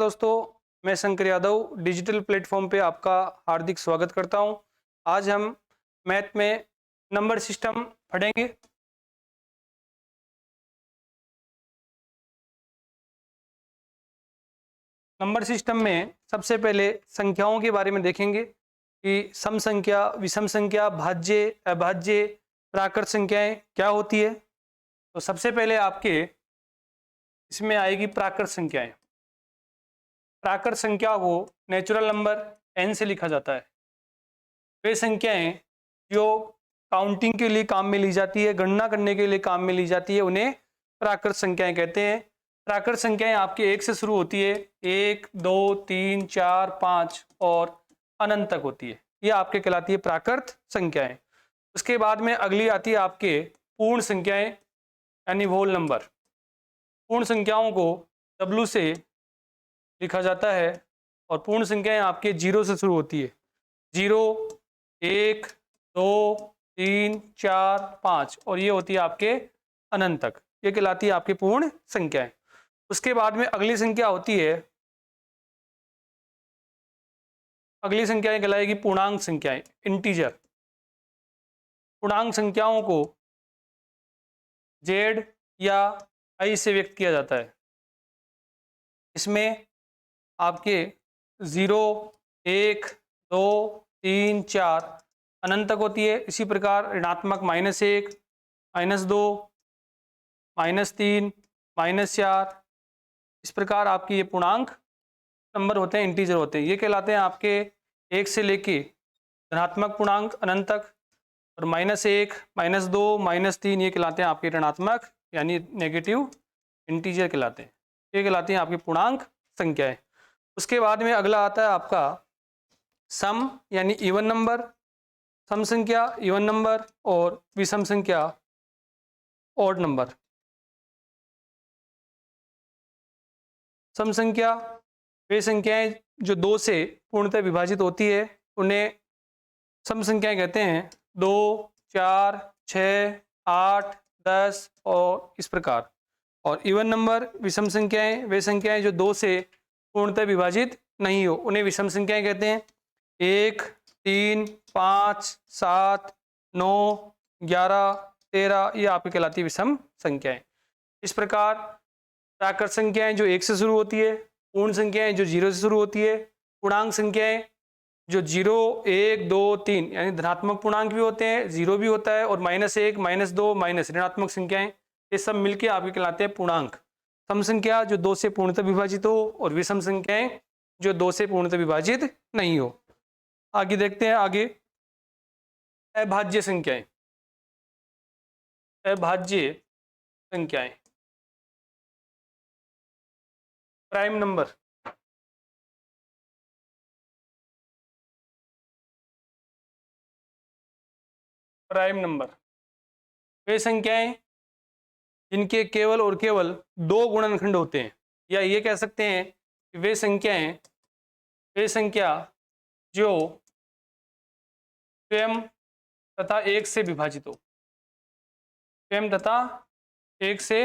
दोस्तों, मैं Shankar Yadav digital platform पे आपका हार्दिक स्वागत करता हूं। आज हम मैथ में नंबर सिस्टम पढ़ेंगे। नंबर सिस्टम में सबसे पहले संख्याओं के बारे में देखेंगे कि सम संख्या, विषम संख्या, भाज्य, अभाज्य, प्राकृत संख्याएं क्या होती है। तो सबसे पहले आपके इसमें आएगी प्राकृत संख्याएं। प्राकृत संख्या को नेचुरल नंबर n से लिखा जाता है। वे संख्याएं जो काउंटिंग के लिए काम में ली जाती है, गणना करने के लिए काम में ली जाती है, उन्हें प्राकृत संख्याएं कहते हैं। प्राकृत संख्याएं आपके 1 से शुरू होती है, 1, 2, 3, 4, 5 और अनंत तक होती है। ये आपके कहलाती है प्राकृत संख्याएं। उसके बाद में अगली आती है आपके पूर्ण संख्याएं यानी होल नंबर। पूर्ण संख्याओं को W से लिखा जाता है और पूर्ण संख्याएं आपके 0 से शुरू होती है। 0, 1, 2, 3, 4, 5 और ये होती है आपके अनंत तक। ये कहलाती है आपकी पूर्ण संख्याएं। उसके बाद में अगली संख्या होती है, अगली संख्याएं कहलाएगी पूर्णांक संख्याएं, इंटीजर। पूर्णांक संख्याओं को Z या I से व्यक्त किया जाता है। इसमें आपके 0, 1, 2, 3, 4 अनंत तक होती है। इसी प्रकार ऋणात्मक -1, -2, -3, -4, इस प्रकार आपकी ये पूर्णांक नंबर होते हैं, इंटीजर होते हैं। ये कहलाते हैं आपके 1 से लेके धनात्मक पूर्णांक अनंत तक, और -1, -2, -3 ये कहलाते हैं आपके ऋणात्मक यानी नेगेटिव इंटीजर कहलाते हैं। ये कहलाती हैं आपकी पूर्णांक संख्याएं। उसके बाद में अगला आता है आपका सम यानी इवन नंबर। सम संख्या इवन नंबर और विषम संख्या ऑड नंबर। सम संख्या वे संख्याएं जो 2 से पूर्णतः विभाजित होती है, उन्हें सम संख्याएं कहते हैं। 2, 4, 6, 8, 10 और इस प्रकार। और इवन नंबर विषम संख्याएं वे संख्याएं जो 2 से पूर्णतः विभाजित नहीं हो, उन्हें विषम संख्याएं कहते हैं। 1, 3, 5, 7, 9, 11, 13 ये आपकी कहलाती है विषम संख्याएं। इस प्रकार प्राकृत संख्याएं जो 1 से शुरू होती है, पूर्ण संख्याएं जो 0 से शुरू होती है, पूर्णांक संख्याएं जो 0, 1, 2, 3 यानी धनात्मक पूर्णांक भी होते हैं, 0 भी होता है, और -1, -2 माइनस ऋणात्मक संख्याएं, ये सब मिलके आपके कहलाते हैं पूर्णांक। सम संख्या जो 2 से पूर्णतः विभाजित हो और विषम संख्याएं जो 2 से पूर्णतः विभाजित नहीं हो। आगे देखते हैं। आगे अभाज्य संख्याएं। अभाज्य संख्याएं प्राइम नंबर। प्राइम नंबर वे संख्याएं जिनके केवल और केवल 2 गुणनखंड होते हैं, या ये कह सकते हैं कि वे संख्या जो स्वयं तथा 1 से विभाजित हो। स्वयं तथा 1 से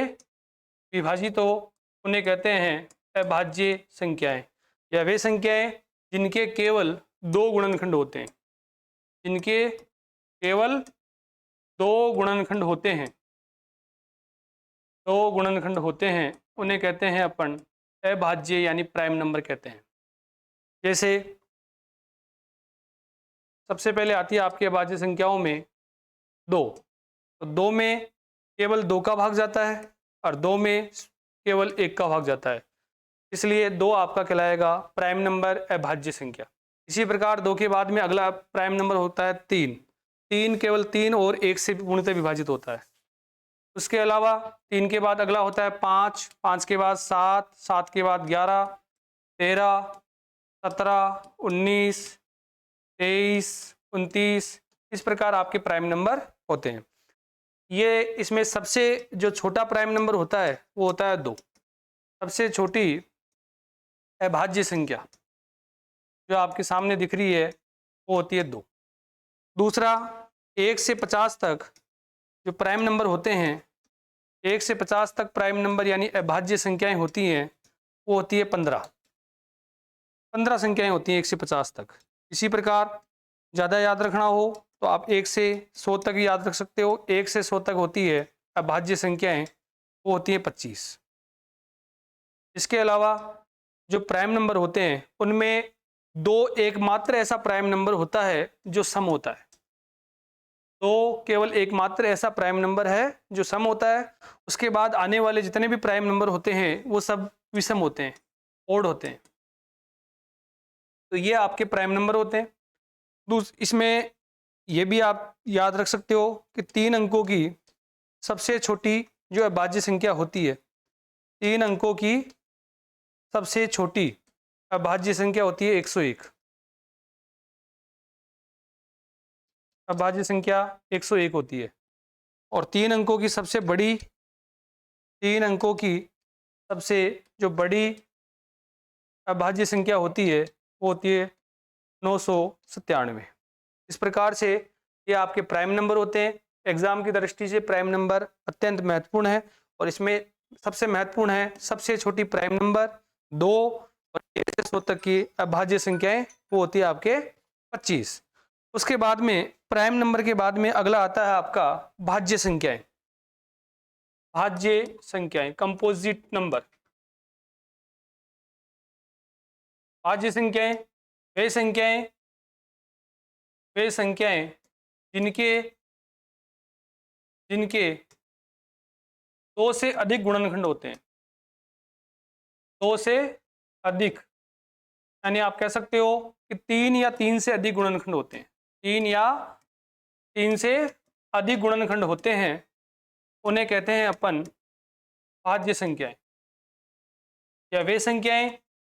विभाजित हो, उन्हें कहते हैं अभाज्य संख्याएं। या वे संख्याएं जिनके केवल 2 गुणनखंड होते हैं, जिनके केवल 2 गुणनखंड होते हैं, 2 गुणनखंड होते हैं, उन्हें कहते हैं अपन अभाज्य यानी प्राइम नंबर कहते हैं। जैसे सबसे पहले आती है आपकी अभाज्य संख्याओं में 2। तो 2 में केवल 2 का भाग जाता है और 2 में केवल 1 का भाग जाता है, इसलिए 2 आपका कहलाएगा प्राइम नंबर अभाज्य संख्या। इसी प्रकार 2 के बाद में अगला प्राइम नंबर होता है 3। 3 केवल 3 और 1 से पूर्णतः विभाजित होता है। उसके अलावा 3 के बाद अगला होता है 5, 5 के बाद 7, 7 के बाद 11, 13, 17, 19, 23, 29, इस प्रकार आपके प्राइम नंबर होते हैं। ये इसमें सबसे जो छोटा प्राइम नंबर होता है वो होता है 2। सबसे छोटी अभाज्य संख्या जो आपके सामने दिख रही है वो होती है 2। दूसरा 1 से 50 तक जो प्राइम नंबर होते हैं, 1 से 50 तक प्राइम नंबर यानी अभाज्य संख्याएं होती हैं, वो होती है 15। 15 संख्याएं होती हैं 1 से 50 तक। इसी प्रकार ज़्यादा याद रखना हो तो आप 1 से 100 तक भी याद रख सकते हो। 1 से 100 तक होती है अभाज्य संख्याएं, वो होती है 25। इसके अलावा जो प्राइम नंबर होते हैं उनमें दो एकमात्र ऐसा प्राइम नंबर होता है जो सम होता है। तो केवल एकमात्र ऐसा प्राइम नंबर है जो सम होता है। उसके बाद आने वाले जितने भी प्राइम नंबर होते हैं वो सब विषम होते हैं, ओड होते हैं। तो ये आपके प्राइम नंबर होते हैं। इसमें ये भी आप याद रख सकते हो कि 3 अंकों की सबसे छोटी जो अभाज्य संख्या होती है, 3 अंकों की सबसे छोटी अभाज्य संख्या होती है 101। अभाज्य संख्या 101 होती है। और 3 अंकों की सबसे बड़ी, 3 अंकों की सबसे जो बड़ी अभाज्य संख्या होती है वो होती है 997। इस प्रकार से ये आपके प्राइम नंबर होते हैं। एग्जाम की दृष्टि से प्राइम नंबर अत्यंत महत्वपूर्ण है और इसमें सबसे महत्वपूर्ण है सबसे छोटी प्राइम नंबर 2 और 1 से 100 तक की अभाज्य संख्याएं, वो होती है आपके 25। उसके बाद में प्राइम नंबर के बाद में अगला आता है आपका भाज्य संख्याएं। भाज्य संख्याएं, कंपोजिट नंबर। भाज्य संख्याएं वे संख्याएं जिनके जिनके 2 से अधिक गुणनखंड होते हैं। 2 से अधिक यानी आप कह सकते हो कि 3 या 3 से अधिक गुणनखंड होते हैं। 3 या 3 से अधिक गुणनखंड होते हैं, उन्हें कहते हैं अपन भाज्य संख्याएं। या वे संख्याएं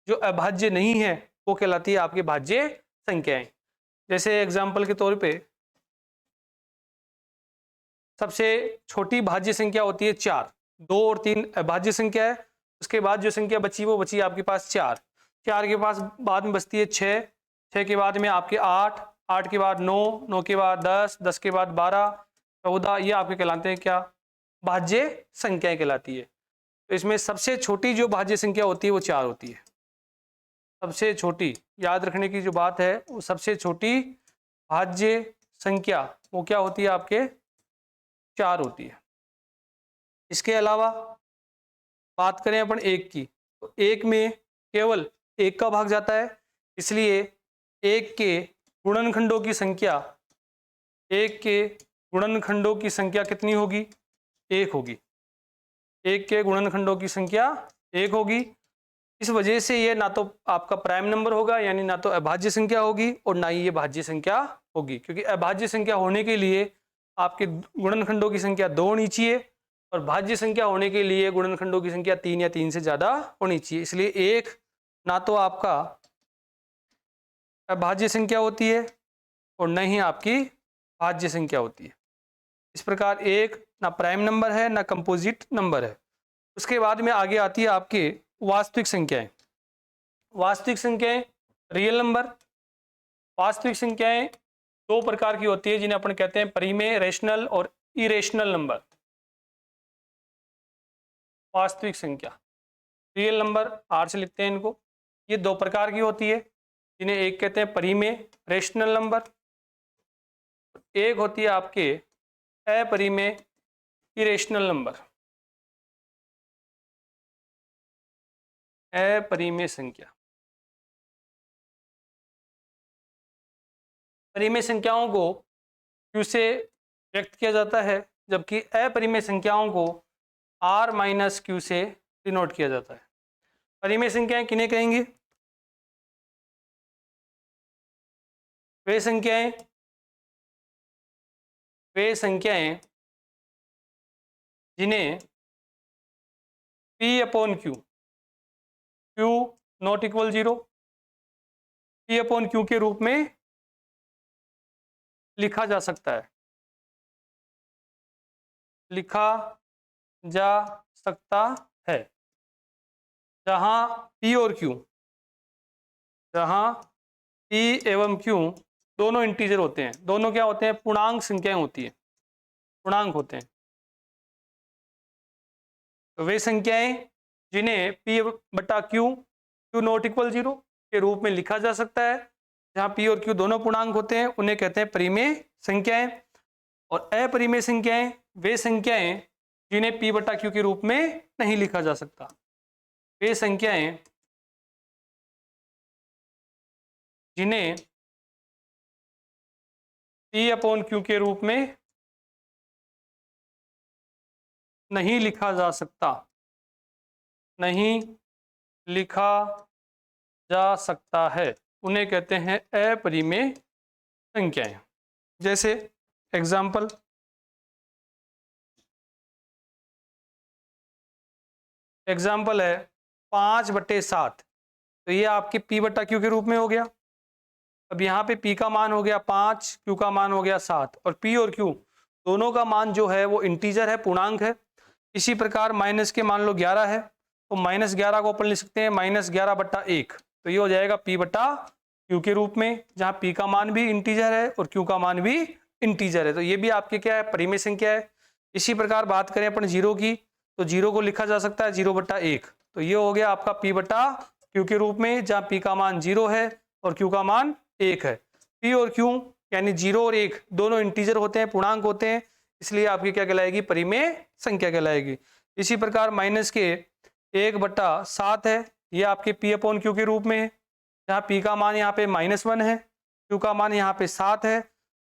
जो अभाज्य नहीं है वो कहलाती है आपकी भाज्य संख्याएं। जैसे एग्जाम्पल के तौर पे सबसे छोटी भाज्य संख्या होती है 4। 2 और 3 अभाज्य संख्या है। उसके बाद जो संख्या बची वो बची आपके पास 4। 4 के पास बाद में बचती है 6। 6 के बाद में आपके 8। 8 के बाद 9। 9 के बाद 10। 10 के बाद 12। 14। ये आपके कहलाते हैं क्या? भाज्य संख्याएं कहलाती है। तो इसमें सबसे छोटी जो भाज्य संख्या होती है वो 4 होती है। सबसे छोटी, याद रखने की जो बात है, वो सबसे छोटी भाज्य संख्या वो क्या होती है आपके? 4 होती है। इसके अलावा बात करें अपन 1 की, तो 1 में केवल 1 का भाग जाता है, इसलिए 1 के गुणनखंडों की संख्या, 1 के गुणनखंडों की संख्या कितनी होगी? 1 होगी। 1 के गुणनखंडों की संख्या 1 होगी। इस वजह से ये ना तो आपका प्राइम नंबर होगा, यानी ना तो अभाज्य संख्या होगी और ना ही ये भाज्य संख्या होगी, क्योंकि अभाज्य संख्या होने के लिए आपके गुणनखंडों की संख्या 2 होनी चाहिए और भाज्य संख्या होने के लिए गुणनखंडों की संख्या 3 या 3 से ज़्यादा होनी चाहिए। इसलिए 1 ना तो आपका अभाज्य संख्या होती है और न ही आपकी भाज्य संख्या होती है। इस प्रकार 1 ना प्राइम नंबर है ना कंपोजिट नंबर है। उसके बाद में आगे आती है आपके वास्तविक संख्याएं। वास्तविक संख्याएं, रियल नंबर। वास्तविक संख्याएं 2 प्रकार की होती है, जिन्हें अपन कहते हैं परिमेय, रेशनल और इरेशनल नंबर। वास्तविक संख्या, रियल नंबर, आर से लिखते हैं इनको। ये 2 प्रकार की होती है, जिन्हें एक कहते हैं परिमेय, रेशनल नंबर। एक होती है आपके अपरिमेय, इरेशनल नंबर। अपरिमेय संख्या, परिमेय संख्याओं को क्यू से व्यक्त किया जाता है, जबकि अपरिमेय संख्याओं को आर माइनस क्यू से डिनोट किया जाता है। परिमेय संख्याएं किन्हें कहेंगे? वे संख्याएं जिन्हें P upon Q, Q not equal 0, P upon Q के रूप में लिखा जा सकता है, लिखा जा सकता है। जहां P और Q, जहां P एवं Q दोनों इंटीजर होते हैं, दोनों क्या होते हैं? पूर्णांक संख्याएं होती है, पूर्णांक होते हैं। तो वे संख्याएं जिन्हें P बटा Q, Q नॉट इक्वल 0 के रूप में लिखा जा सकता है। जहाँ पी और क्यू दोनों पूर्णांक होते हैं उन्हें कहते हैं परिमेय संख्याएं, और अपरिमेय संख्याएं वे संख्याएं जिन्हें पी बटा क्यू के रूप में नहीं लिखा जा सकता। वे संख्याएं जिन्हें पी अपॉन क्यू के रूप में नहीं लिखा जा सकता, नहीं लिखा जा सकता है, उन्हें कहते हैं अपरिमेय संख्याएं। जैसे एग्जाम्पल, एग्जाम्पल है 5/7, तो ये आपके पी बटा क्यू के रूप में हो गया। अब यहाँ पे पी का मान हो गया 5, क्यू का मान हो गया 7, और पी और क्यू दोनों का मान जो है वो इंटीजर है, पूर्णांक है। इसी प्रकार माइनस के मान लो 11 है, तो -11 को अपन लिख सकते हैं -11/1, तो ये हो जाएगा पी बटा क्यू के रूप में, जहाँ पी का मान भी इंटीजर है और क्यू का मान भी इंटीजर है। तो ये भी आपके क्या है, परिमेय संख्या है। इसी प्रकार बात करें अपन 0 की, तो 0 को लिखा जा सकता है 0/1, तो ये हो गया आपका पी बटा क्यू के रूप में, जहाँ पी का मान 0 है और क्यू का मान 1 है। पी और क्यू यानी 0 और 1 दोनों इंटीजर होते हैं, पूर्णांक होते हैं, इसलिए आपकी क्या कहलाएगी, परिमेय संख्या कहलाएगी। इसी प्रकार माइनस के 1/7 है, ये आपके पी अपॉन क्यू के रूप में है, जहाँ पी का मान यहाँ पे -1 है, क्यू का मान यहाँ पे 7 है।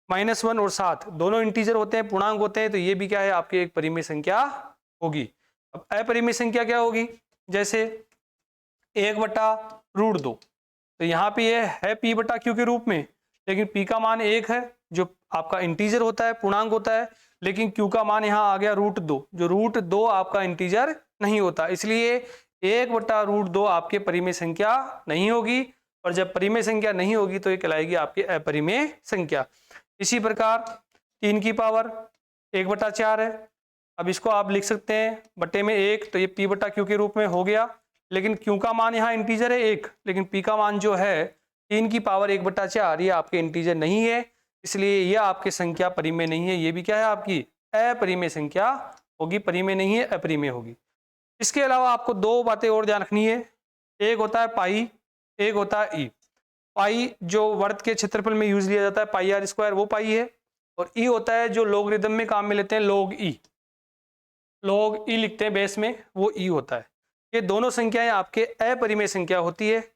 -1 और 7 दोनों इंटीजर होते हैं, पूर्णांक होते हैं, तो ये भी क्या है, आपकी एक परिमेय संख्या होगी। अब अपरिमेय संख्या क्या होगी, जैसे 1/√2, तो यहाँ पे ये है पी बटा क्यू के रूप में, लेकिन पी का मान 1 है जो आपका इंटीजर होता है, पूर्णांक होता है, लेकिन क्यू का मान यहाँ आ गया √2, जो √2 आपका इंटीजर नहीं होता, इसलिए 1/√2 आपके परिमेय संख्या नहीं होगी, और जब परिमेय संख्या नहीं होगी तो ये कहलाएगी आपकी अपरिमेय संख्या। इसी प्रकार 3 की पावर 1/4 है, अब इसको आप लिख सकते हैं बटे में 1, तो ये पी बटा क्यू के रूप में हो गया, लेकिन क्यू का मान यहाँ इंटीजर है 1, लेकिन पी का मान जो है 3 की पावर 1/4, ये आपके इंटीजर नहीं है, इसलिए यह आपकी संख्या परिमेय नहीं है, ये भी क्या है, आपकी अपरिमेय संख्या होगी, परिमेय नहीं है, अपरिमेय होगी। इसके अलावा आपको 2 बातें और ध्यान रखनी है, एक होता है पाई, एक होता है ई। पाई जो वर्त के क्षेत्रफल में यूज लिया जाता है, पाई r स्क्वायर, वो पाई है, और ई होता है जो लोगरिथम में काम में लेते हैं, log ई लिखते हैं बेस में, वो ई होता है। ये दोनों संख्याएं आपके अपरिमेय संख्या होती है,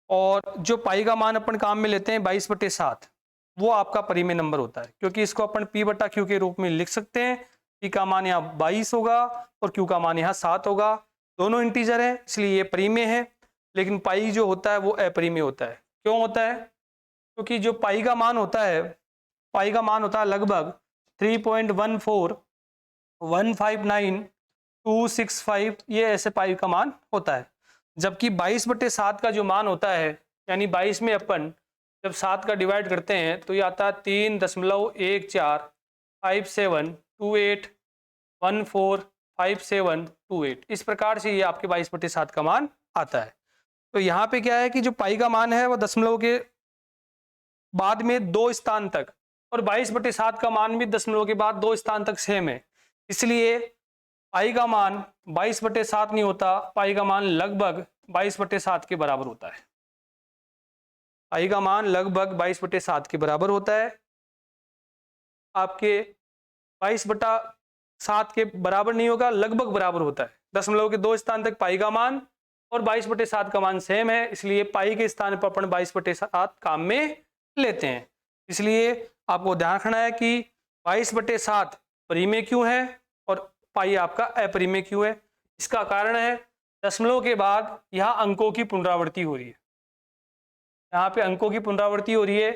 और जो पाई का मान अपन काम में लेते हैं 22/7, वो आपका परिमेय नंबर होता है, क्योंकि इसको अपन पी बटा क्यू के रूप में लिख सकते हैं। पी का मान यहाँ 22 होगा और क्यू का मान यहाँ 7 होगा, दोनों इंटीजर है, इसलिए ये परिमेय है। लेकिन पाई जो होता है वो अपरिमेय होता है। क्यों होता है, क्योंकि जो पाई का मान होता है, पाई का मान होता है लगभग 3.14159,265, ये ऐसे पाई का मान होता है। जबकि 22/7 का जो मान होता है, यानी 22 में अपन जब 7 का डिवाइड करते हैं तो ये आता है 3.145728145728, इस प्रकार से ये आपके 22/7 का मान आता है। तो यहाँ पे क्या है कि जो पाई का मान है वो दशमलव के बाद में 2 स्थान तक, और 22/7 का मान भी दशमलव के बाद 2 स्थान तक सेम है, इसलिए पाई का मान 22/7 नहीं होता, पाई का मान लगभग 22/7 के बराबर होता है। पाई का मान लगभग 22/7 के बराबर होता है। आपके 22/7 के बराबर नहीं होगा, लगभग बराबर होता है। दशमलव के 2 स्थान तक पाई का मान और 22/7 का मान सेम है, इसलिए पाई के स्थान पर अपन 22/7 काम में लेते हैं। इसलिए आपको ध्यान रखना है कि 22/7 परिमेय क्यों है और पाई आपका अपरिमेय क्यों है। इसका कारण है दशमलव के बाद यहाँ अंकों की पुनरावृत्ति हो रही है, यहाँ पे अंकों की पुनरावृत्ति हो रही है,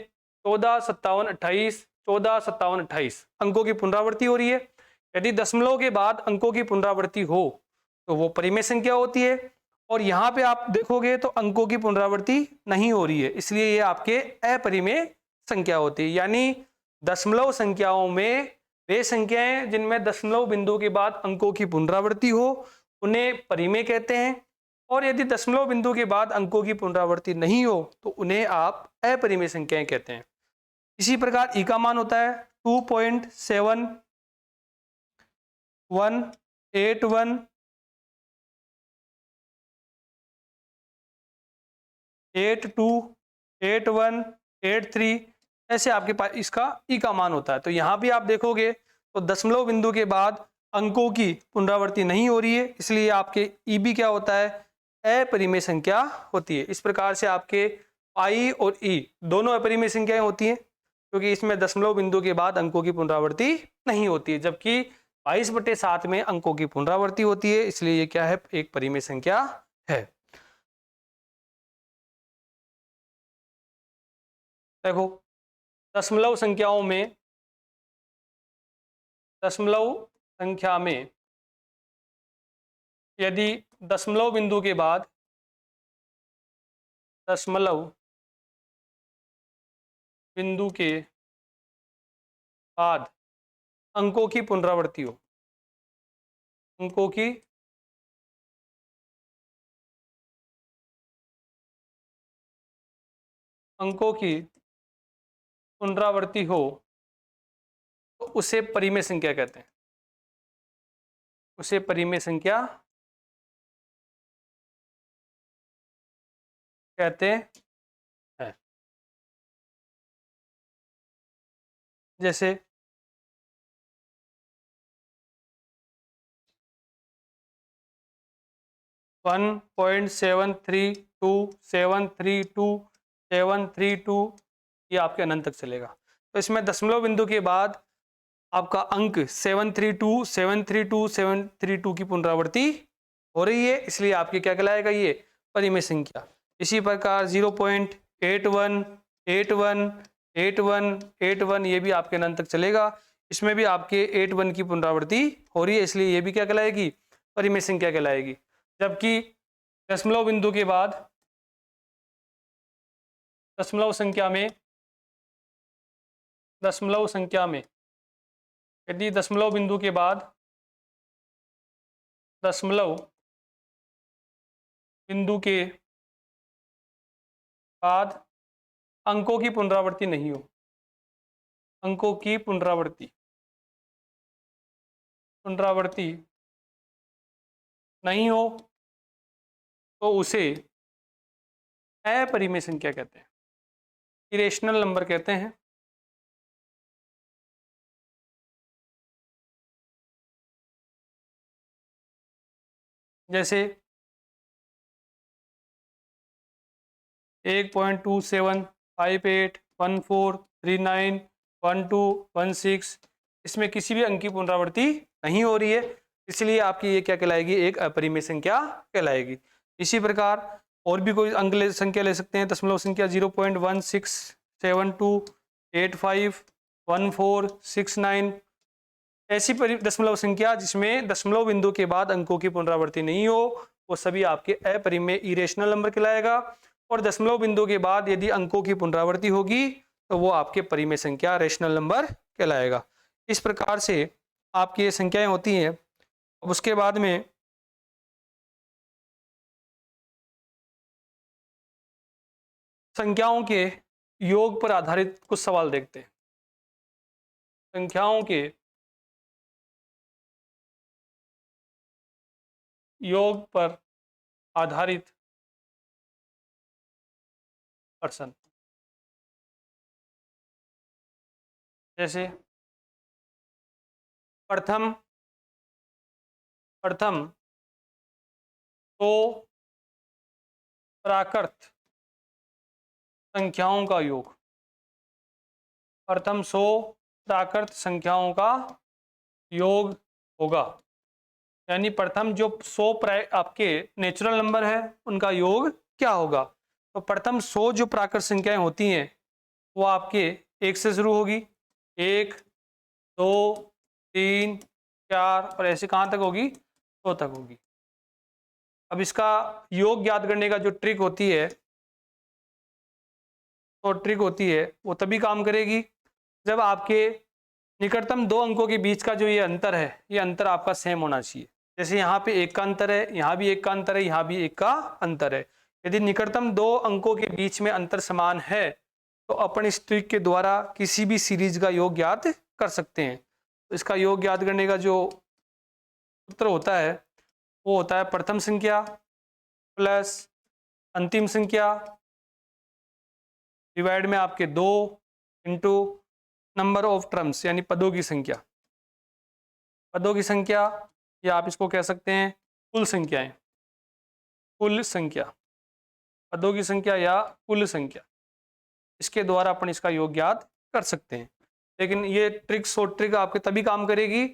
14, 57, 28, 14, 57, 28 अंकों की पुनरावृत्ति हो रही है। यदि दशमलव के बाद अंकों की पुनरावृत्ति हो तो वो परिमेय संख्या होती है, और यहाँ पे आप देखोगे तो अंकों की पुनरावृत्ति नहीं हो रही है, इसलिए ये आपके अपरिमेय संख्या होती है। यानी दशमलव संख्याओं में वे संख्याएं जिनमें दशमलव बिंदु के बाद अंकों की पुनरावृत्ति हो उन्हें परिमेय कहते हैं, और यदि दशमलव बिंदु के बाद अंकों की पुनरावृत्ति नहीं हो तो उन्हें आप अपरिमेय संख्याएं कहते हैं। इसी प्रकार ई का मान होता है 2.7181, 82, 81, 83, ऐसे आपके पास इसका ई का मान होता है। तो यहाँ भी आप देखोगे तो दशमलव बिंदु के बाद अंकों की पुनरावृत्ति नहीं हो रही है, इसलिए आपके ई भी क्या होता है, अपरिमेय संख्या होती है। इस प्रकार से आपके आई और ई दोनों अपरिमेय संख्याएं होती हैं, क्योंकि इसमें दशमलव बिंदु के बाद अंकों की पुनरावृत्ति नहीं होती है, जबकि 22/7 में अंकों की पुनरावृत्ति होती है, इसलिए ये क्या है, एक परिमेय संख्या है। देखो दशमलव संख्याओं में, दशमलव संख्या में यदि दशमलव बिंदु के बाद, दशमलव बिंदु के बाद अंकों की पुनरावृत्ति हो, अंकों की पुनरावृत्ति हो, तो उसे परिमेय संख्या कहते हैं, उसे परिमेय संख्या कहते हैं। जैसे 1.732, ये आपके अनंत तक चलेगा। तो इसमें दशमलव बिंदु के बाद आपका अंक 732 की पुनरावृत्ति हो रही है, इसलिए आपके क्या कहलाएगा, ये परिमेय संख्या। इसी प्रकार 0.81, 81, 81, 81 ये भी आपके अनंत तक चलेगा, इसमें भी आपके 81 की पुनरावृत्ति हो रही है, इसलिए ये भी क्या कहलाएगी, परिमेय संख्या कहलाएगी। जबकि दशमलव बिंदु के बाद दशमलव संख्या में यदि दशमलव बिंदु के बाद दशमलव बिंदु के बाद अंकों की पुनरावृत्ति नहीं हो, अंकों की पुनरावृत्ति नहीं हो, तो उसे अपरिमेय संख्या कहते हैं, इरेशनल नंबर कहते हैं। जैसे 1.275814391216, इसमें किसी भी अंक की पुनरावृत्ति नहीं हो रही है, इसलिए आपकी ये क्या कहलाएगी, एक अपरिमेय संख्या कहलाएगी। इसी प्रकार और भी कोई अंक संख्या ले सकते हैं, दशमलव संख्या 0.1672851469, ऐसी दशमलव संख्या जिसमें दशमलव बिंदु के बाद अंकों की पुनरावृत्ति नहीं हो, वो सभी आपके अपरिमेय इरेशनल नंबर कहलाएगा। और दशमलव बिंदु के बाद यदि अंकों की पुनरावृत्ति होगी तो वो आपके परिमेय संख्या रेशनल नंबर कहलाएगा। इस प्रकार से आपकी ये संख्याएं होती हैं। अब उसके बाद में संख्याओं के योग पर आधारित कुछ सवाल देखते हैं। संख्याओं के योग पर आधारित प्रश्न, जैसे प्रथम तो प्राकृत संख्याओं का योग, प्रथम 100 प्राकृत संख्याओं का योग होगा, यानी प्रथम जो 100 आपके नेचुरल नंबर है उनका योग क्या होगा। तो प्रथम 100 जो प्राकृत संख्याएं होती हैं वो आपके 1 से शुरू होगी, 1, 2, 3, 4 और ऐसे कहाँ तक होगी, 100 तक होगी। अब इसका योग ज्ञात करने का जो ट्रिक होती है, तो ट्रिक होती है वो तभी काम करेगी जब आपके निकटतम दो अंकों के बीच का जो ये अंतर है, ये अंतर आपका सेम होना चाहिए। जैसे यहाँ पे 1 का अंतर है, यहाँ भी 1 का अंतर है, यहाँ भी 1 का अंतर है। यदि निकटतम दो अंकों के बीच में अंतर समान है तो अपन इस ट्रिक के द्वारा किसी भी सीरीज का योग ज्ञात कर सकते हैं। तो इसका योग ज्ञात करने का जो सूत्र होता है वो होता है प्रथम संख्या प्लस अंतिम संख्या डिवाइड में आपके 2 इंटू नंबर ऑफ टर्म्स यानी पदों की संख्या। पदों की संख्या या आप इसको कह सकते हैं कुल संख्याएं, कुल संख्या, पदों की संख्या या कुल संख्या, इसके द्वारा अपन इसका योग ज्ञात कर सकते हैं। लेकिन ये ट्रिक आपके तभी काम करेगी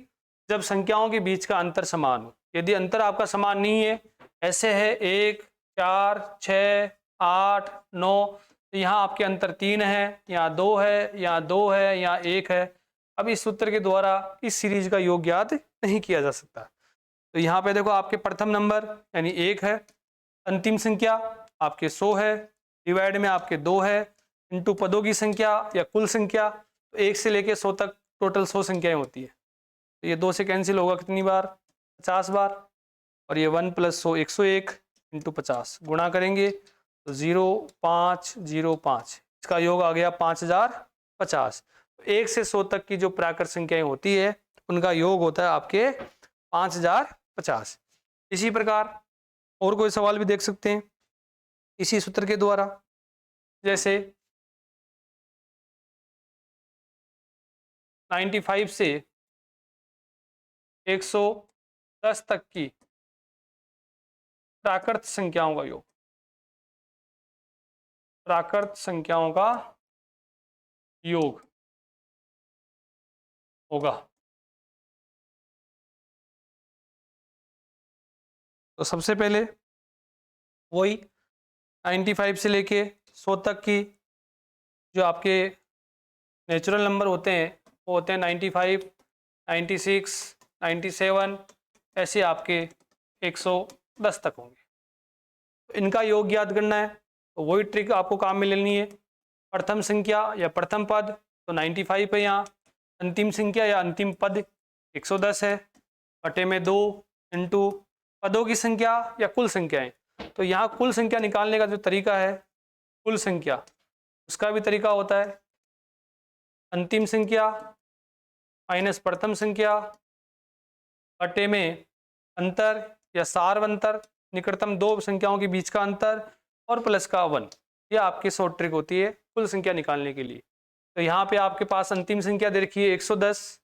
जब संख्याओं के बीच का अंतर समान हो। यदि अंतर आपका समान नहीं है, ऐसे है 1, 4, 6, 8, 9, तो यहाँ आपके अंतर 3 है, यहाँ 2 है, यहाँ 2 है, यहाँ 1 है। अब इस सूत्र के द्वारा इस सीरीज का योग ज्ञात नहीं किया जा सकता। तो यहाँ पे देखो आपके प्रथम नंबर यानी 1 है, अंतिम संख्या आपके 100 है, डिवाइड में आपके 2 है, इंटू पदों की संख्या या कुल संख्या, तो 1 से लेके 100 तक टोटल 100 संख्याएं होती है। तो ये 2 से कैंसिल होगा कितनी बार? 50 बार। और ये 1 + 100 101 इंटू 50 गुणा करेंगे तो 0505, इसका योग आ गया 5050। 1 से 100 तक की जो प्राकृत संख्याएं होती है उनका योग होता है आपके 5050। इसी प्रकार और कोई सवाल भी देख सकते हैं इसी सूत्र के द्वारा, जैसे 95 से 110 तक की प्राकृत संख्याओं का योग, प्राकृत संख्याओं का योग होगा। तो सबसे पहले वही 95 से लेके 100 तक की जो आपके नेचुरल नंबर होते हैं वो होते हैं 95, 96, 97, ऐसे आपके 110 तक होंगे। तो इनका योग ज्ञात करना है तो वही ट्रिक आपको काम में लेनी है। प्रथम संख्या या प्रथम पद तो 95 है, यहाँ अंतिम संख्या या अंतिम पद 110 है, बटे में 2 इंटू पदों की संख्या या कुल संख्याएं। तो यहाँ कुल संख्या निकालने का जो तरीका है, कुल संख्या, उसका भी तरीका होता है अंतिम संख्या माइनस प्रथम संख्या बटे में अंतर या सार्व अंतर, निकटतम दो संख्याओं के बीच का अंतर, और प्लस का 1। ये आपकी शॉर्ट ट्रिक होती है कुल संख्या निकालने के लिए। तो यहाँ पे आपके पास अंतिम संख्या दे रखी है 110,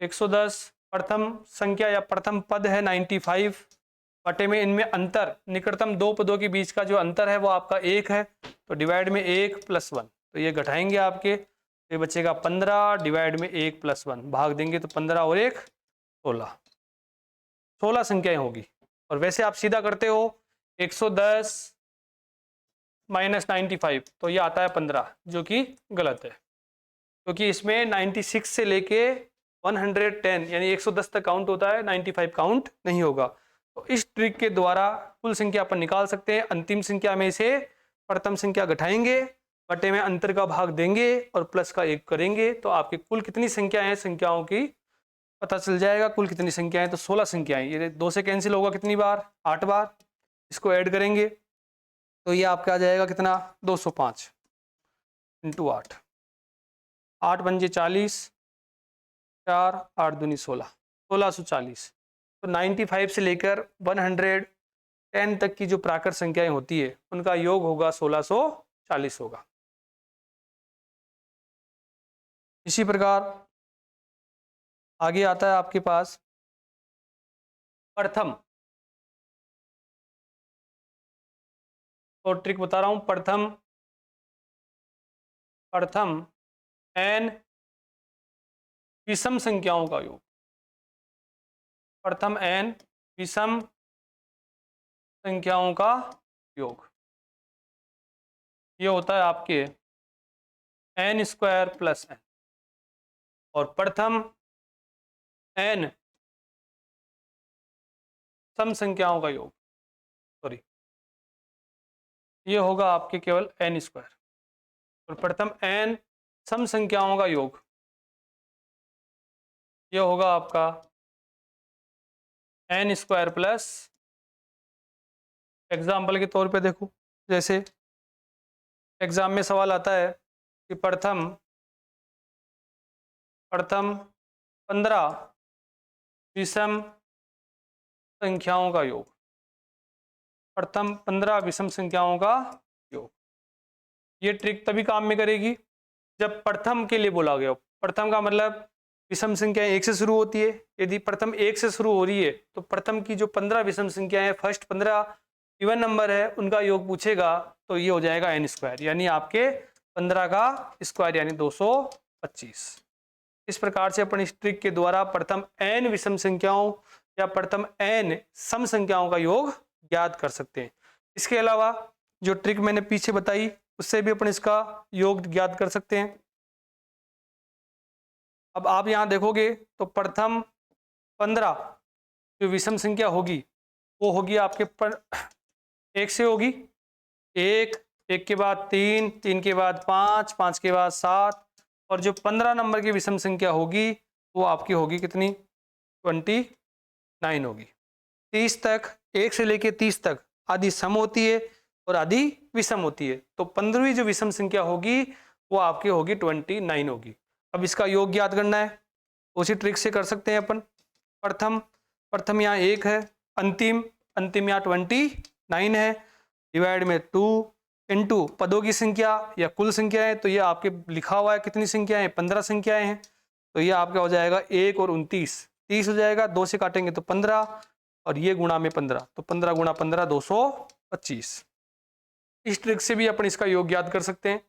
110 प्रथम संख्या या प्रथम पद है 95, बटे में इनमें अंतर, निकटतम दो पदों के बीच का जो अंतर है वो आपका 1 है, तो डिवाइड में 1 + 1, तो ये घटाएंगे आपके, ये बचेगा 15, डिवाइड में 1 + 1 भाग देंगे तो 15 और 1 16, 16 संख्याएं होगी। और वैसे आप सीधा करते हो 110 माइनस 95 तो ये आता है 15, जो कि गलत है, क्योंकि इसमें 96 से लेके 110 यानी 110 तक काउंट होता है, 95 काउंट नहीं होगा। तो इस ट्रिक के द्वारा कुल संख्या अपन निकाल सकते हैं। अंतिम संख्या में से प्रथम संख्या घटाएंगे, बटे में अंतर का भाग देंगे और प्लस का 1 करेंगे, तो आपकी कुल कितनी संख्या है संख्याओं की पता चल जाएगा। कुल कितनी संख्याएं, तो 16 संख्याएं। ये 2 से कैंसिल होगा कितनी बार? 8 बार। इसको ऐड करेंगे तो ये आपका आ जाएगा कितना? 205 इंटू 8, 8 पंजे 40, 4 8 दूनी 16, 1640। तो 95 से लेकर 110 तक की जो प्राकृत संख्याएं होती है उनका योग होगा 1640 होगा। इसी प्रकार आगे आता है आपके पास प्रथम, और ट्रिक बता रहा हूं, प्रथम n विषम संख्याओं का योग, प्रथम n विषम संख्याओं का योग, ये होता है आपके n² + n, और प्रथम n सम संख्याओं का योग, सॉरी, ये होगा आपके केवल n², और प्रथम n सम संख्याओं का योग ये होगा आपका n² +, एग्जाम्पल के तौर पे देखो, जैसे एग्जाम में सवाल आता है कि प्रथम 15 विषम संख्याओं का योग, प्रथम 15 विषम संख्याओं का योग, ये ट्रिक तभी काम में करेगी जब प्रथम के लिए बोला गया हो। प्रथम का मतलब विषम संख्या 1 से शुरू होती है। यदि प्रथम 1 से शुरू हो रही है तो प्रथम की जो 15 विषम संख्याएं हैं, फर्स्ट 15 इवन नंबर है, उनका योग पूछेगा तो ये हो जाएगा n स्क्वायर, यानी आपके 15 का स्क्वायर यानी 225। इस प्रकार से अपन इस ट्रिक के द्वारा प्रथम n विषम संख्याओं या प्रथम n सम संख्याओं का योग ज्ञात कर सकते हैं। इसके अलावा जो ट्रिक मैंने पीछे बताई उससे भी अपन इसका योग ज्ञात कर सकते हैं। अब आप यहां देखोगे तो प्रथम 15 जो विषम संख्या होगी वो होगी आपके 1 से होगी, 1 के बाद 3, 3 के बाद 5, 5 के बाद 7, और जो 15 नंबर की विषम संख्या होगी वो आपकी होगी कितनी, 29 होगी। 30 तक, 1 से लेके 30 तक आधी सम होती है और आधी विषम होती है, तो 15वीं जो विषम संख्या होगी वो आपकी होगी 29 होगी। अब इसका योग ज्ञात करना है, उसी ट्रिक से कर सकते हैं अपन। प्रथम यहाँ 1 है, अंतिम यहाँ 29 है, डिवाइड में 2 इंटू पदों की संख्या या कुल संख्या है, तो ये आपके लिखा हुआ है कितनी संख्याएं, 15 संख्याएं हैं, तो ये आपका हो जाएगा 1 और 29, 30 हो जाएगा, 2 से काटेंगे तो 15 और ये गुणा में 15, तो 15 गुणा 15 225। इस ट्रिक से भी अपन इसका योग ज्ञात कर सकते हैं,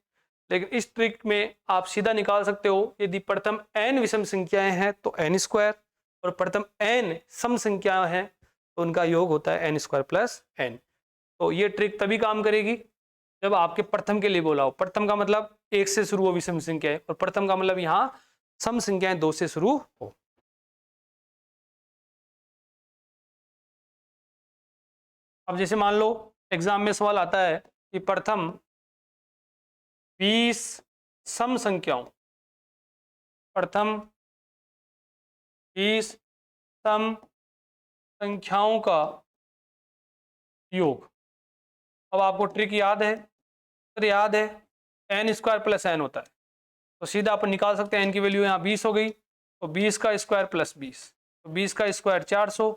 लेकिन इस ट्रिक में आप सीधा निकाल सकते हो यदि प्रथम n विषम संख्याएं हैं तो n स्क्वायर, और प्रथम n सम संख्याएं हैं तो उनका योग होता है n स्क्वायर प्लस n। तो ये ट्रिक तभी काम करेगी जब आपके प्रथम के लिए बोला हो। प्रथम का मतलब 1 से शुरू हो विषम संख्याएं, और प्रथम का मतलब यहाँ सम संख्याएं 2 से शुरू हो। अब जैसे मान लो एग्जाम में सवाल आता है कि प्रथम 20 सम संख्याओं, प्रथम 20 सम संख्याओं का योग। अब आपको ट्रिक याद है, तो याद है n स्क्वायर प्लस n होता है, तो सीधा अपन निकाल सकते हैं n की वैल्यू यहाँ 20 हो गई, तो 20 का स्क्वायर प्लस 20, तो 20 का स्क्वायर 400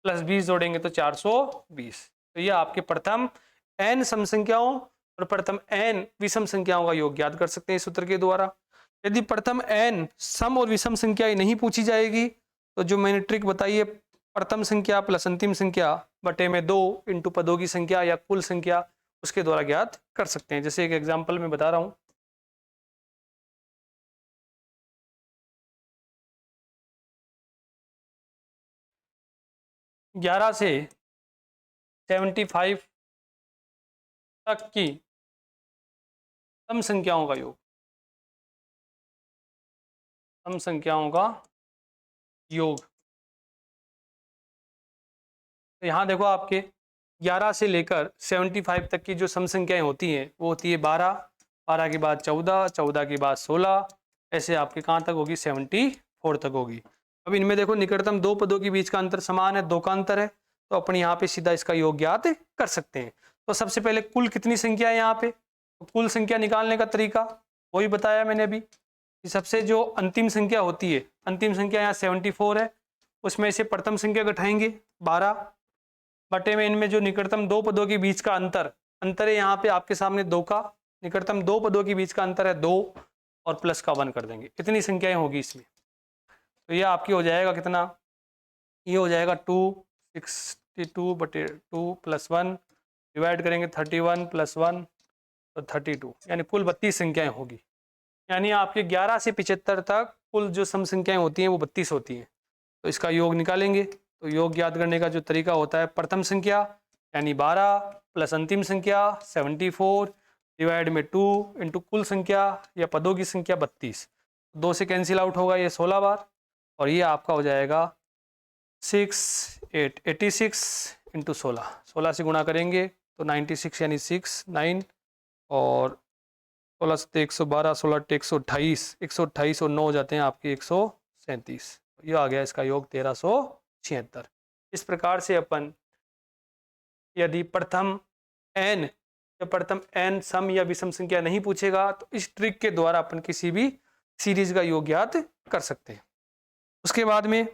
प्लस 20 जोड़ेंगे तो 420। तो ये आपके प्रथम n सम संख्याओं और प्रथम n विषम संख्याओं का योग ज्ञात कर सकते हैं इस सूत्र के द्वारा। यदि प्रथम n सम और विषम संख्याएं नहीं पूछी जाएगी तो जो मैंने ट्रिक बताई है, प्रथम संख्या प्लस अंतिम संख्या बटे में 2 इंटू पदों की संख्या या कुल संख्या, उसके द्वारा ज्ञात कर सकते हैं। जैसे एक एग्जाम्पल में बता रहा हूं, ग्यारह से 75 तक की सम संख्याओं का योग, सम संख्याओं का योग। तो यहाँ देखो आपके 11 से लेकर 75 तक की जो सम संख्याएं होती हैं वो होती है 12, 12 के बाद 14, 14 के बाद 16, ऐसे आपके कहाँ तक होगी, 74 तक होगी। अब इनमें देखो निकटतम दो पदों के बीच का अंतर समान है, 2 का अंतर है, तो अपन यहाँ पे सीधा इसका योग ज्ञात कर सकते हैं। तो सबसे पहले कुल कितनी संख्या है यहाँ पे, तो कुल संख्या निकालने का तरीका वही बताया मैंने अभी। सबसे जो अंतिम संख्या होती है, अंतिम संख्या यहाँ 74 है, उसमें से प्रथम संख्या घटाएंगे 12 बटे में इनमें जो निकटतम दो पदों के बीच का अंतर है यहाँ पे आपके सामने 2 का, निकटतम दो पदों के बीच का अंतर है 2 और प्लस का 1 कर देंगे, इतनी संख्याएं होगी इसमें। तो ये आपकी हो जाएगा कितना, ये हो जाएगा 262 बटे 2 प्लस 1 डिवाइड करेंगे 31 प्लस 1 तो 32, यानी कुल 32 संख्याएं होगी। यानी आपके 11 से 75 तक कुल जो सम संख्याएं होती हैं वो 32 होती हैं। तो इसका योग निकालेंगे, तो योग याद करने का जो तरीका होता है, प्रथम संख्या यानी 12 प्लस अंतिम संख्या 74 डिवाइड में 2 इंटू कुल संख्या या पदों की संख्या 32, 2 से कैंसिल आउट होगा ये 16 बार, और ये आपका हो जाएगा 86 इंटू 16 से गुणा करेंगे तो 96 यानी 6 9 और 16 से 112, 16 128, 128 और 9 हो जाते हैं आपके 137। ये आ गया इसका योग 1376। इस प्रकार से अपन यदि प्रथम n या प्रथम n सम या विषम संख्या नहीं पूछेगा तो इस ट्रिक के द्वारा अपन किसी भी सीरीज का योग ज्ञात कर सकते हैं। उसके बाद में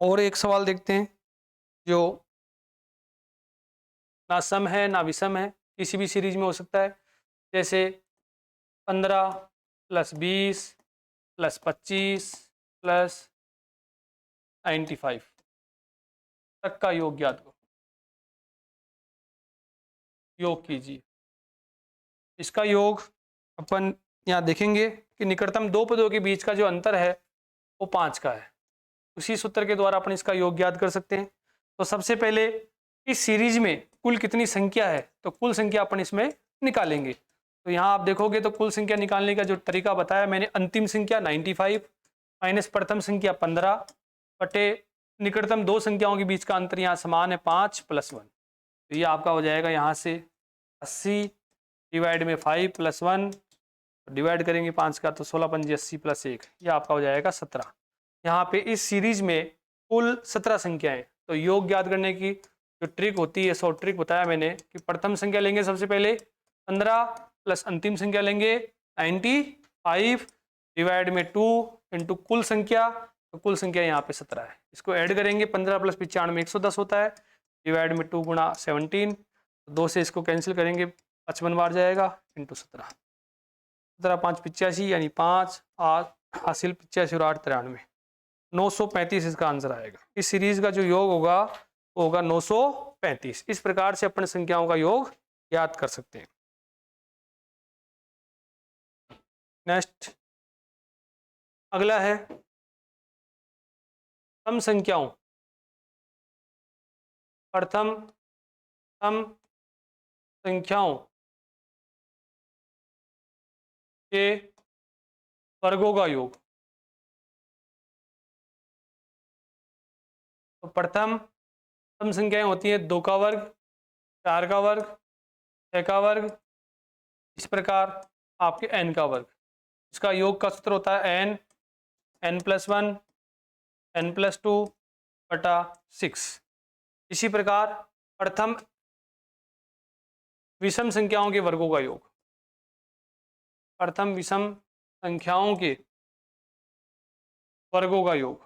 और एक सवाल देखते हैं जो ना सम है ना विषम है, किसी भी सीरीज में हो सकता है। जैसे 15 + 20 + 25 + 95 तक का योग ज्ञात करो। योग कीजिए। इसका योग अपन यहाँ देखेंगे कि निकटतम दो पदों के बीच का जो अंतर है वो 5 का है। उसी सूत्र के द्वारा अपन इसका योग ज्ञात कर सकते हैं। तो सबसे पहले इस सीरीज में कुल कितनी संख्या है, तो कुल संख्या अपन इसमें निकालेंगे। तो यहाँ आप देखोगे तो कुल संख्या निकालने का जो तरीका बताया मैंने, अंतिम संख्या 95 माइनस प्रथम संख्या 15 बटे निकटतम दो संख्याओं के बीच का अंतर यहाँ समान है 5 + 1। तो ये आपका हो जाएगा यहाँ से 80 डिवाइड में 5 + 1, डिवाइड करेंगे 5 का तो 16 पंजे 80 + 1, ये आपका हो जाएगा 17। यहाँ पे इस सीरीज में कुल 17 संख्याएं। तो योग ज्ञात करने की जो ट्रिक होती है, शॉर्ट ट्रिक बताया मैंने कि प्रथम संख्या लेंगे सबसे पहले 15 प्लस अंतिम संख्या लेंगे 95 डिवाइड में 2 इंटू कुल संख्या, तो कुल संख्या यहाँ पे 17 है। इसको ऐड करेंगे 15 + 95 110 होता है, डिवाइड में 2 गुणा 17, 2 से इसको कैंसिल करेंगे 55 बार जाएगा इंटू 17, 17 5 85 यानी 5 8 हासिल 85 और 8 93, 935 इसका आंसर आएगा। इस सीरीज का जो योग होगा वो होगा 935। इस प्रकार से अपन संख्याओं का योग याद कर सकते हैं। नेक्स्ट अगला है सम संख्याओं। प्रथम सम संख्याओं के वर्गों का योग। तो प्रथम सम संख्याएं होती हैं 2 का वर्ग, 4 का वर्ग, 6 का वर्ग, इस प्रकार आपके n का वर्ग। इसका योग का सूत्र होता है n n+1 n+2 बटा 6। इसी प्रकार प्रथम विषम संख्याओं के वर्गों का योग। प्रथम विषम संख्याओं के वर्गों का योग,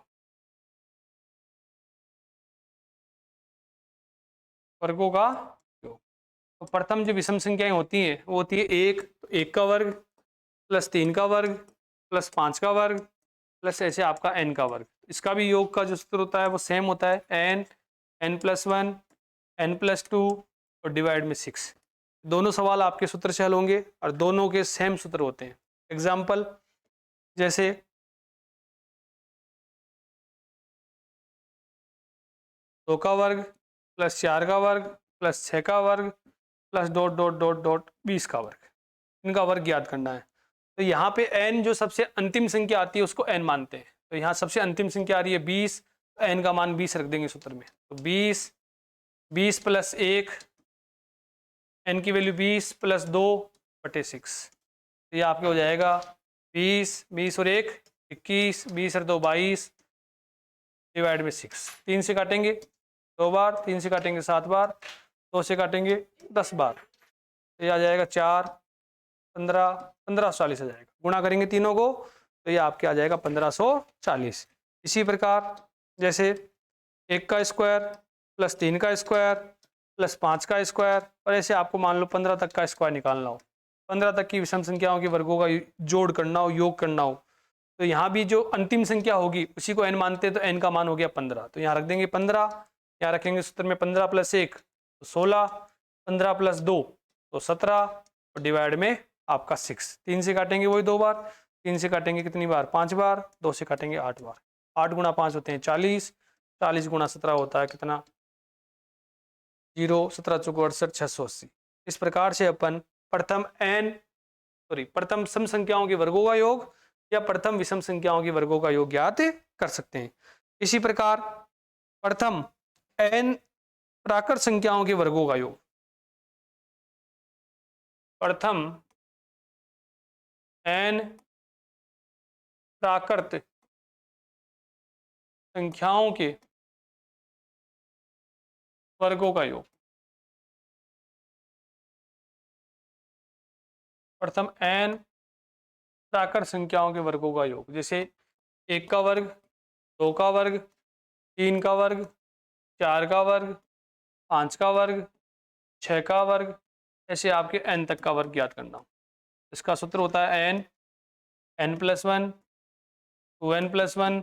वर्गों का योग। तो प्रथम जो विषम संख्याएं होती हैं वो होती है 1 का वर्ग प्लस 3 का वर्ग प्लस 5 का वर्ग प्लस ऐसे आपका n का वर्ग। इसका भी योग का जो सूत्र होता है वो सेम होता है n n+1 n+2 और डिवाइड में 6। दोनों सवाल आपके सूत्र से हल होंगे और दोनों के सेम सूत्र होते हैं। एग्जाम्पल जैसे 2 का वर्ग प्लस 4 का वर्ग प्लस 6 का वर्ग plus dot dot dot dot 20 का वर्ग, इनका वर्ग ज्ञात करना है। तो यहाँ पे n जो सबसे अंतिम संख्या आती है उसको n मानते हैं। तो यहाँ सबसे अंतिम संख्या आ रही है 20, तो n का मान 20 रख देंगे सूत्र में। तो 20 प्लस 1, n की वैल्यू 20 प्लस 2 बटे 6। तो ये आपके हो जाएगा 20 और 1 21, 20 और 2 22 डिवाइड में 6। 3 से काटेंगे 2 बार, 3 से काटेंगे 7 बार, 2 से काटेंगे 10 बार। तो ये आ जाएगा 4 15 1540 आ जाएगा। गुणा करेंगे तीनों को तो ये आपके आ जाएगा 1540। इसी प्रकार जैसे 1 का स्क्वायर प्लस 3 का स्क्वायर प्लस 5 का स्क्वायर, और ऐसे आपको मान लो 15 तक का स्क्वायर निकालना हो, 15 तक की विषम संख्याओं के वर्गों का जोड़ करना हो, योग करना हो, तो यहाँ भी जो अंतिम संख्या होगी उसी को n मानते हैं। तो n का मान हो गया 15, तो यहाँ रख देंगे 15, यहाँ रखेंगे सूत्र में 15 + 1 तो 16, 15 + 2 तो 17 और डिवाइड में आपका 6। 3 से काटेंगे वही 2 बार, 3 से काटेंगे कितनी बार 5 बार, 2 से काटेंगे 8 बार। 8 गुणा 5 होते हैं 40, 40 गुणा 17 होता है कितना 0, 17 चौको 68 680। इस प्रकार से अपन प्रथम सम संख्याओं के वर्गों का योग या प्रथम विषम संख्याओं के वर्गों का योग ज्ञात कर सकते हैं। इसी प्रकार प्रथम n प्राकृत संख्याओं के वर्गों का योग। प्रथम n प्राकृत संख्याओं के वर्गों का योग। प्रथम n प्राकृत संख्याओं के वर्गों का योग, जैसे 1 का वर्ग, 2 का वर्ग, 3 का वर्ग, 4 का वर्ग, 5 का वर्ग, 6 का वर्ग, ऐसे आपके n तक का वर्ग ज्ञात करना। इसका सूत्र होता है n, n plus one, 2n+1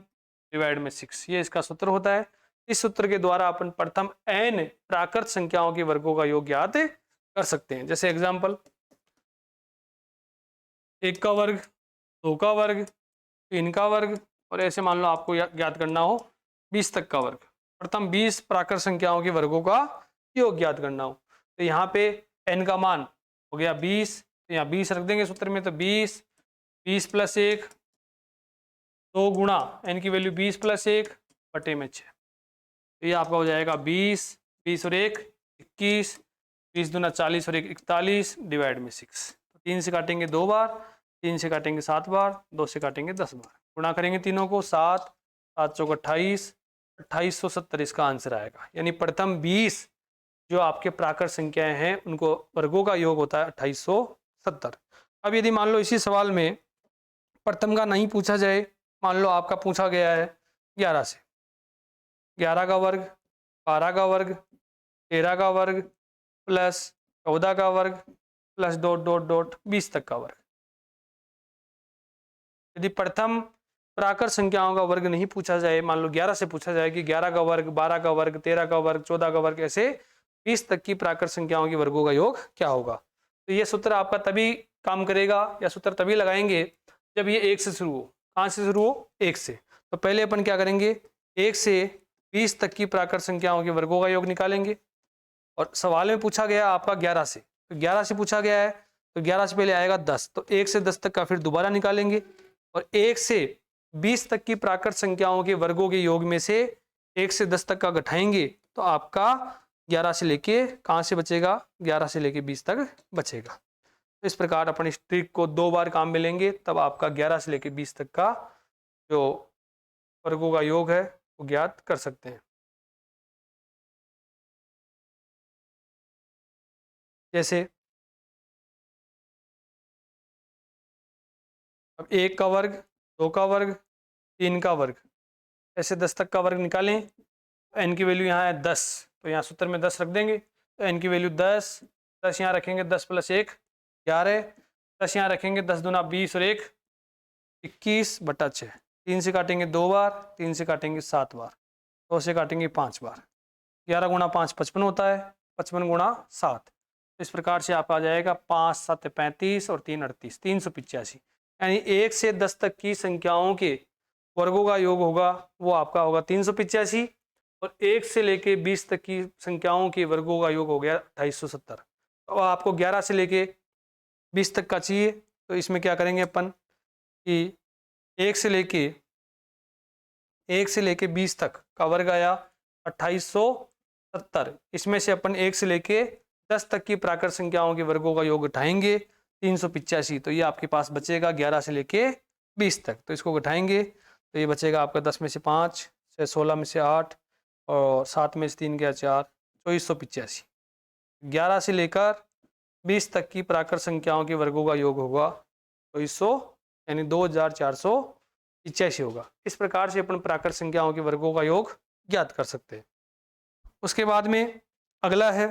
divide में 6, ये इसका सूत्र होता है। इस सूत्र के द्वारा अपन प्रथम n प्राकृत संख्याओं के वर्गों का योग ज्ञात कर सकते हैं। जैसे एग्जांपल, 1 का वर्ग, 2 का वर्ग, 3 का वर्ग, और ऐसे मान लो आपको ज्ञात करना हो 20 तक का वर्ग। प्रथम 20 प्राकृत संख्याओं के वर्गों का योग ज्ञात करना हो, तो यहाँ पे n का मान हो गया 20, तो यहाँ 20 रख देंगे सूत्र में, तो 20, 20 प्लस 1, 2 गुणा n की वैल्यू 20 प्लस 1 बटे में 6, तो ये आपका हो जाएगा 20, 20 और 1 21, 20 दूना 40 और 1 41 डिवाइड में 6। तो 3 से काटेंगे 2 बार, 3 से काटेंगे 7 बार, 2 से काटेंगे 10 बार, गुणा करेंगे तीनों को, 7, 7 चौक 28, 2870 इसका आंसर आएगा। यानी प्रथम 20 जो आपके प्राकृत संख्याएं हैं उनको वर्गों का योग होता है 2870। अब यदि मान लो इसी सवाल में प्रथम का नहीं पूछा जाए, मान लो आपका पूछा गया है 11 से, 11 का वर्ग, 12 का वर्ग, 13 का वर्ग प्लस 14 का वर्ग प्लस डॉट डॉट डॉट 20 तक का वर्ग। यदि प्रथम प्राकृत संख्याओं का वर्ग नहीं पूछा जाए, मान लो 11 से पूछा जाए कि 11 का वर्ग, 12 का वर्ग, 13 का वर्ग, 14 का वर्ग, ऐसे 20 तक की प्राकृत संख्याओं के वर्गों का योग क्या होगा, तो ये सूत्र आपका तभी काम करेगा या सूत्र तभी लगाएंगे जब ये 1 से शुरू हो। कहाँ से शुरू हो? 1 से। तो पहले अपन क्या करेंगे, 1 से 20 तक की प्राकृत संख्याओं के वर्गों का योग निकालेंगे। और सवाल में पूछा गया आपका 11 से, तो 11 से पूछा गया है तो 11 से पहले आएगा 10, तो 1 से 10 तक का फिर दोबारा निकालेंगे, और 1 से 20 तक की प्राकृत संख्याओं के वर्गों के योग में से 1 से 10 तक का घटाएंगे तो आपका 11 से लेके कहाँ से बचेगा, 11 से लेके 20 तक बचेगा। इस प्रकार अपन इस ट्रिक को 2 बार काम में लेंगे, तब आपका 11 से लेके 20 तक का जो वर्गों का योग है वो ज्ञात कर सकते हैं। जैसे अब 1 का वर्ग, 2 का वर्ग, 3 का वर्ग, ऐसे 10 तक का वर्ग निकालें। n की वैल्यू यहाँ है 10, तो यहाँ सूत्र में 10 रख देंगे, तो n की वैल्यू 10, 10 यहाँ रखेंगे, 10 प्लस 1 11, 10 यहाँ रखेंगे, 10 दूना 20 और 1 21 बटा 6, 3 से काटेंगे 2 बार, 3 से काटेंगे 7 बार, 2 से काटेंगे 5 बार, 11 गुणा 5 55 होता है, 55 गुणा 7, इस प्रकार से आप आ जाएगा 5 7 35 और 3 38, 385। यानी 1 से 10 तक की संख्याओं के वर्गों का योग होगा वो आपका होगा 385, और 1 से लेके 20 तक की संख्याओं के वर्गों का योग हो गया 2870। तो आपको 11 से लेके 20 तक का चाहिए, तो इसमें क्या करेंगे अपन कि 1 से लेके 20 तक का वर्ग आया 2870, इसमें से अपन 1 से लेके 10 तक की प्राकृत संख्याओं के वर्गों का योग घटाएंगे 385, तो ये आपके पास बचेगा 11 से लेके 20 तक, तो इसको घटाएंगे तो ये बचेगा आपका 10 में से 5, 16 में से 8 और 7 में से 3 गया 4, 2485। 11 से लेकर 20 तक की प्राकृत संख्याओं के वर्गों का योग होगा 2400, यानी 2485 होगा। इस प्रकार से अपन प्राकृत संख्याओं के वर्गों का योग ज्ञात कर सकते हैं। उसके बाद में अगला है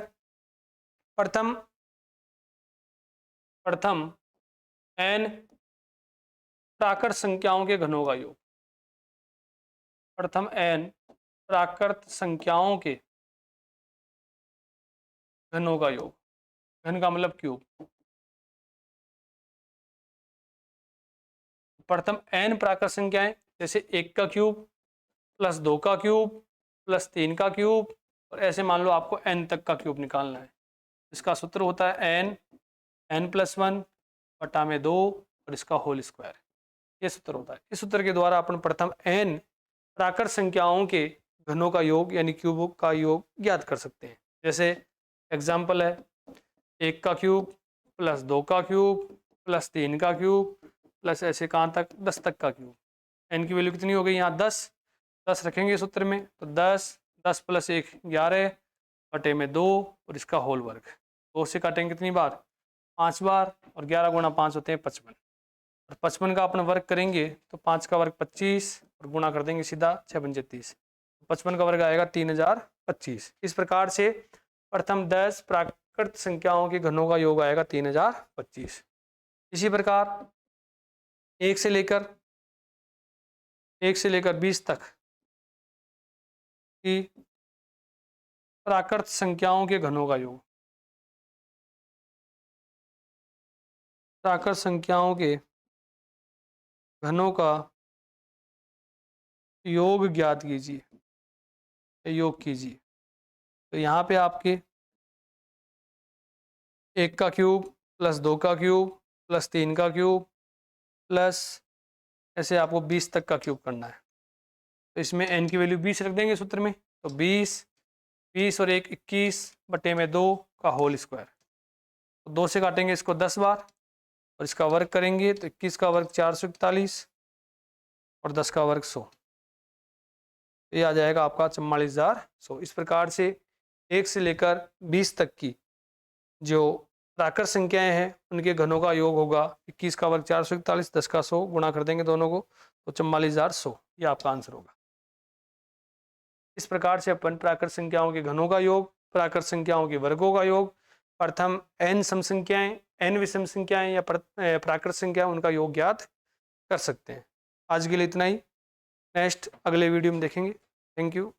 प्रथम n प्राकृत संख्याओं के घनों का योग। प्रथम n प्राकृत संख्याओं के घनों का योग, घन का मतलब क्यूब। प्रथम n प्राकृत संख्याएं, जैसे 1 का क्यूब प्लस 2 का क्यूब प्लस 3 का क्यूब, और ऐसे मान लो आपको n तक का क्यूब निकालना है। इसका सूत्र होता है n+1 बटा में 2 और इसका होल स्क्वायर, ये सूत्र होता है। इस सूत्र के द्वारा अपन प्रथम n प्राकृत संख्याओं के घनों का योग यानी क्यूब का योग ज्ञात कर सकते हैं। जैसे एग्जाम्पल है 1 का क्यूब प्लस 2 का क्यूब प्लस 3 का क्यूब प्लस ऐसे कहाँ तक 10 तक का क्यूब। n की वैल्यू कितनी हो गई यहाँ 10 रखेंगे सूत्र में, तो 10 प्लस 1 11 बटे में 2 और इसका होल वर्ग। 2 से काटेंगे कितनी बार 5 बार, और 11 गुणा 5 होते हैं 55, और 55 का अपन वर्ग करेंगे तो 5 का वर्ग 25 और गुणा कर देंगे सीधा 6 पंजे 30, 55 का वर्ग आएगा 3025। इस प्रकार से प्रथम 10 प्राकृत संख्याओं के घनों का योग आएगा 3025। इसी प्रकार 1 से लेकर 20 तक की प्राकृत संख्याओं के घनों का योग, प्राकृत संख्याओं के घनों का योग ज्ञात कीजिए, योग कीजिए। तो यहाँ पे आपके 1 का क्यूब प्लस 2 का क्यूब प्लस 3 का क्यूब प्लस ऐसे आपको 20 तक का क्यूब करना है। तो इसमें n की वैल्यू 20 रख देंगे सूत्र में, तो 20 और 1 21 बटे में 2 का होल स्क्वायर। तो 2 से काटेंगे इसको 10 बार और इसका वर्ग करेंगे तो 21 का वर्ग 441 और 10 का वर्ग 100, ये आ जाएगा आपका 44,100। इस प्रकार से 1 से लेकर 20 तक की जो प्राकृत संख्याएं हैं उनके घनों का योग होगा 21 का वर्ग 441, 10 का 100, गुणा कर देंगे दोनों को तो 44,100, ये आपका आंसर होगा। इस प्रकार से अपन प्राकृत संख्याओं के घनों का योग, प्राकृत संख्याओं के वर्गों का योग, प्रथम n सम संख्याएं, n विषम संख्याएं या प्राकृत संख्या, उनका योग ज्ञात कर सकते हैं। आज के लिए इतना ही, नेक्स्ट अगले वीडियो में देखेंगे। Thank you.